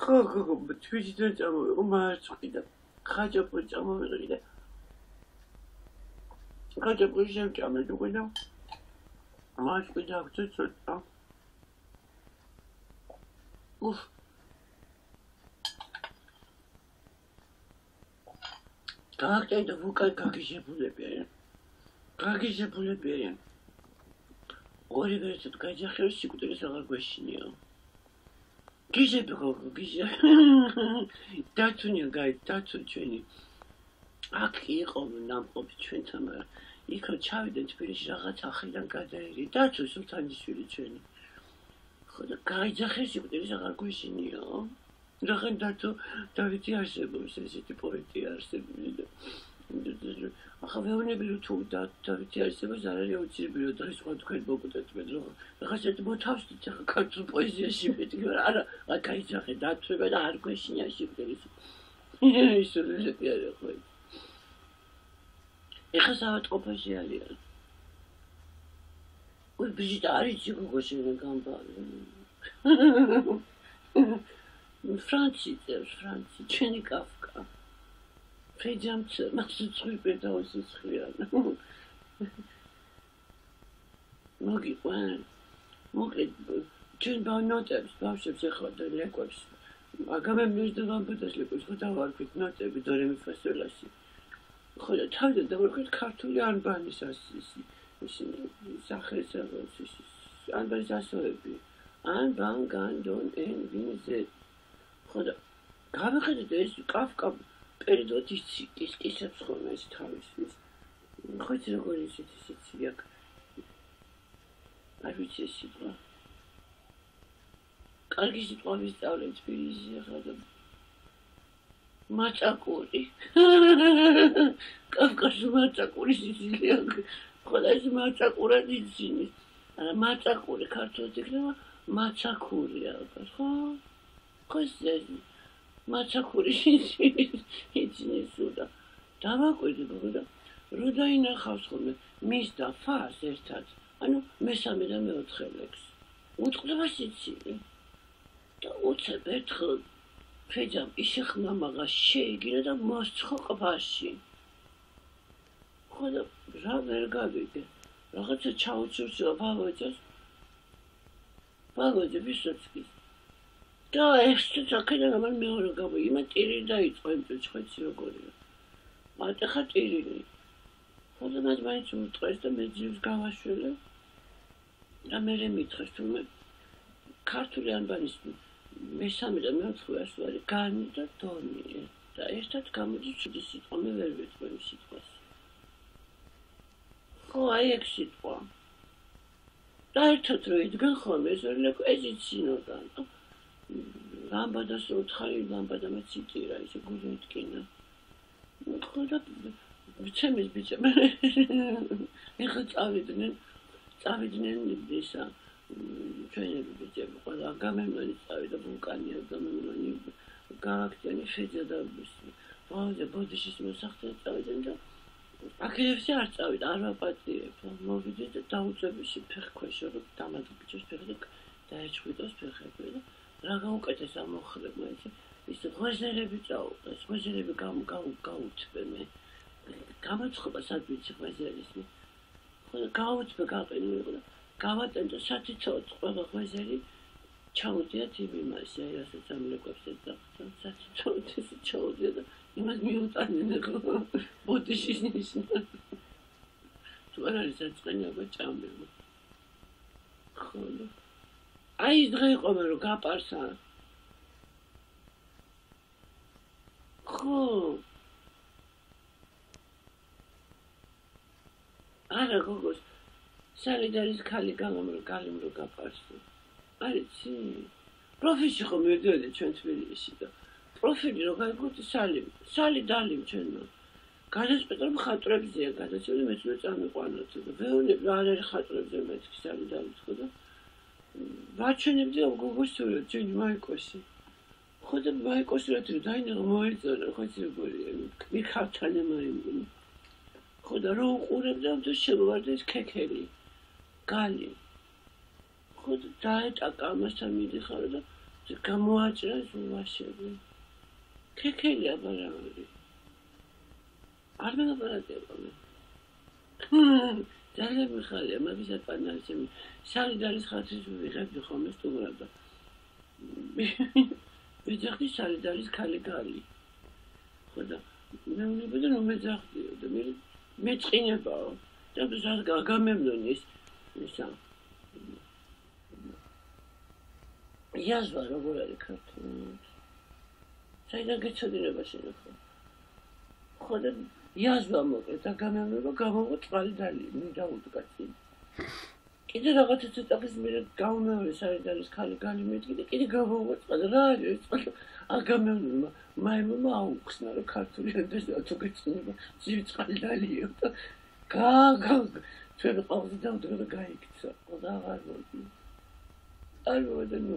ხო, თვითონ წამოვიყო მარცხი და ხაჭაპური წამოვიყი და ხაჭაპური შევჭამეთ უკვე და მარცხი დავწე ცოტა. გააკეთა ვულკან გაგიჟებულებიან. ორივე ერთად გაიჯახებს სიკვდილის აღარ გვეშინია. გიჟები გოგო, გიჟები. დათუნია დათუნ ჩვენი. აქ იყო ნამყოფი ჩვენთან, მაგრამ იქ ჩავიდნენ თბილისში რაღაც ახლიდან გადაერი. დათუ სულთანიშვილი ჩვენი. ხო და გაიჯახეს სიკვდილის აღარ გვეშინია. რახან დათო დავითი არსებობს ესეთი პოეტი არსებული და ახლა ვეუბნები თუ დავითი არსებობს არ არის აუცილებელი რომ დღეს სხვა თქვენ მოგკვდეთ რომ რაღაცა მოთავსდით ახლა ქართულ პოეზიაში მეტი არა გაიძახე დათვება და არ გვეშინია სიკვდილის ისეთი არის ხო ეხლა საავადმყოფოში არიან ой ბიჭი არის გოგო შენ გამბარი Franci, ჩვენი კაფკა. ფრეჯამც მასზე წვიფე და უსხლიან. მოკლედ, ჩვენ ბანოტებს, ბავშვებს ეხლა ლეკვებს. აგამემნოს და ვამბოდას ლეკვებს ხო დავარქვით ნოტები დორემი ფასოლაში. ხო და თავიდან დავარქვით ქართული ანბანის ასისი. სახეს ანბანის ასოები. ანბან განდონ ენ ვინზე ხოდა გავიხედეთ ეს კაფკა პერიოდით ისკისებს ხოლმე ეს თავისთვის ხო იცი როგორ ისეთი აქ არ ვიცი ეს სიტყვა კარგი სიტყვა ვისწავლე თბილისში ახლა და მაწაკური კაფკაში მაწაკური სიცილია ხოდა ეს მაწაკურად იცინის არა მაწაკური ქართულად იქნება მაცაკური ალბათ ხო Cos'è? Matsakuri itsinis suda. Დავაკვირდი გოგო როდა ინახავს ხოლმე მის და ფას ერთად. ანუ მესამე და მეოთხე ლექსს. უწყდება სიცილი. და უცებ ერთხელ ფეჯამ იშეხმამაღა შეიგინა და მოსცხო ყბაში. ხო და რა ვერ გავიგე. რაღაცა ჩაუცურცო ბავოჯას. ბავოჯი ვისოცკის. და ეს წაკედა რომ მეორე გამო იმა ტირი დაიწყო იმ წეცხეცი როგორია მარტეხა ტირილი ხოდა მაინც უტყეს და მე ძირს გავაშველე და მე მითხრეს თუ მე ქართული ანბანის მესამე და მეოთხე ასვარი განი და დონი და ერთად გამოდის ცუდი სიტყვა მე ვერ ვიტყვი იმ სიტყვას ხო აი ეგ სიტყვა და ერთად რო იდგან ხოლმე ეს ვერ ლეკო ეძიცინოდან ლამბადას უთხარი ლამბადა მეციტირა ისე გული მტკინა ხოდა ჩემის ბიჭები ეხლა წავიდნენ ისა ჩვენი ბიჭები ყველა გამემნანი წავიდა ვულკანია გამემნანი გალაქტიანი შეძა და ბავშვი ბოდიშის მოსახდენ წავიდნენ და აქედევსი არ წავიდა არ ვაპატიებ მოვიდე და დაუწევში ფეხქვეშ რომ დამატებ ბიჭებს ფეხი და ეჭვიდოს ფეხები და რა გაუკეთეს ამ მოხლებმა ის ღვეჟერები წაუყეს ღვეჟერები გაუთბე მე გამოცხობა სად ვიცი ღვეჟერის ხო გაუთბე გაყინულიყო და გავატენ და სათითოოდ ყველა ღვეჟერი ჩაუდიათ იმ იმაში აი რასაც ამ ლეკვებს ეძახთან სათითოოდ ეს ჩაუდია და იმას მიუტანენ ბოდიშის ნიშნა თუ არ არის საწყენი აბა ჭამბება ხო აი ის დღე იყო მე რომ გაპარსა ხო არა გოგოს სალიდარის ქალი გალიმრო გაპარსა არიცი პროფილში ხომ მივდიოდი ჩვენ თბილისში და პროფილი რო გაიგოდი სალი დალიმ ჩვენმა გადაწყვეტა რომ ხატრებზეა გადაწყვეტა მეც რო წამიყვანოთ და ვეუბნები არ არის ხატრებზე მეთქი სალი დალით ხო და ვაჩვენებდი გოგოს სურათს ჩვენი მაიკოში ხო და მაიკოში რა დაინახა მოეწონა ხო იცი როგორია მიქავთანე მაიმუნი ხო და რო უყურებდა და შემოვარდა ეს ქექელი გალი ხო და დაეტაკა ამასთან მიდიხარ და გამოაჭრა ზულაშები. ქეკელი აბარაური. არ მელაპარაკება მე. ძალიან მიხარია, მაგის ატანარჩემი. სალიდარის ხათრის ვიღებდი ხოლმე სტუმრად და მეძახდი სალიდარის ქალი გალი. ხო და მე უნებოდა რომ მეძახდიო და მე მეწყინებაო. და გამემნონი ისა. იაზვა როგორ არის ქართულად? საიდან გეცოდინება შენ ხო? ხო და იაზვა მოკლედ და გამემნობა გამოვო წყალი დალი, მიდაუდგაცი. კიდე რაღაცა ცოტახის მერე გავმეორე სალიდარის ქალი გალი მეთქი და კიდე გამოვო წყალი. რა არის წყალი? აგამემნობა მაიმუმა აუხსნა რომ ქართული ენდესა თუ გეცოდინება ძივი წყალი დალიო და ჩვენ ყავდი დავდგა და გაიქცა. ხო და აღარ მოდი. არ მოდი ნუ.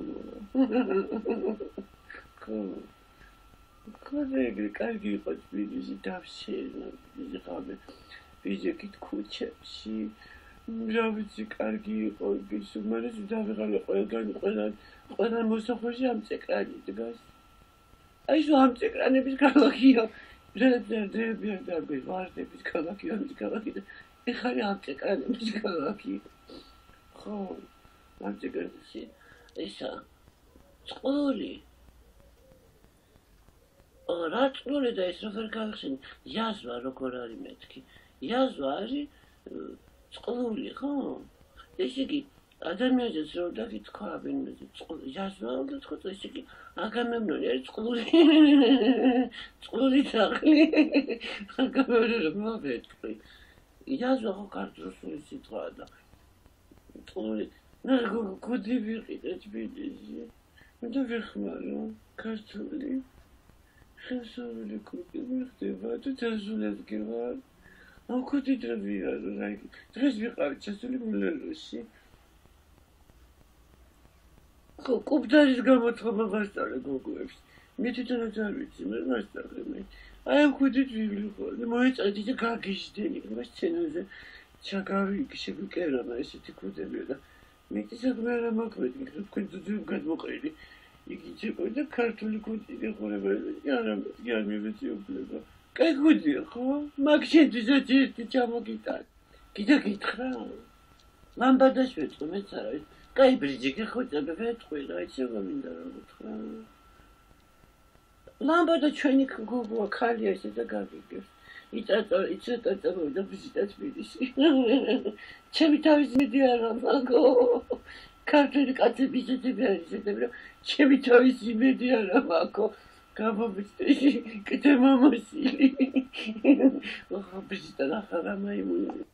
კოლეგი კარგი იყო თბილისში დავშერნა ვიღავე ვიჟეკით ქუჩებში რა ვიცი კარგი იყო ის უმეტეს დავიღალე ყველგან მოსახლეში ამ წეკრანი დგას აი ეს ამ წეკრანების ქალაქია რედები და ვარდების ქალაქია ამის ქალაქი და ეხლა ამ წეკრანების ქალაქი ხო ამ წეკრანში ისა წყოლი რა წყლული და ეს როგორ გავხსენი იაზვა როგორ არის მეთქი იაზვა არის წყლული ხო ესე იგი ადამიანებს რო დაგითქვავენ იაზვა და თქო ესე იგი აგამემნონი არის წყლული ძაღლი აგამემნონი რომ მოვეთქვი იაზვა ხო ქართული სიტყვაა და წყლული გოდი ვიყიდე თბილისში და ვიხმარო ქართული ხესოვილი კუდი მიხდება და დაზუნად გივარ ამ კუდი დრევია რა დღეს ვიყავი ჩასული მილეროში ხო კუბდარის გამოცხობა ვასწავლე გოგოებს მე თვითონაც არ ვიცი მე ვასწავლე მე აი ამ კუდით ვივლიყო მოეწოდი და გაგიჟდენი მას სცენაზე ჩაგავი შეგვიკერანა ესეთი კუდები და მე ისე რა მაქვს თქვენ ძუძუ გადმოყრილი იგი შეგვიდა ქართული კუდი გეხურება არ მივეცი უფლება კაი კუდია ხო მაგ შეძიძეთ ერთი ჩამოგიტან კიდე გითხრა ლამბადას ვეწყო მეც არა კაი ბრიჯი გეხოჭები ვეთყვი რა იცება მინდა რა გითხრა ლამბადა ჩვენი გოგოა ქალია ესე და გაგიგებს იწაწო და ვიზიტაც თბილისში ჩემი თავის მიდი არა მაგო ქართული კაცები ისეთები არის ისეთები რომ ჩემი თავის იმედი არა მაგო გამომიწევი კიდე მომოსილი ხო ბიჭი და ახლა რა მაიმუნი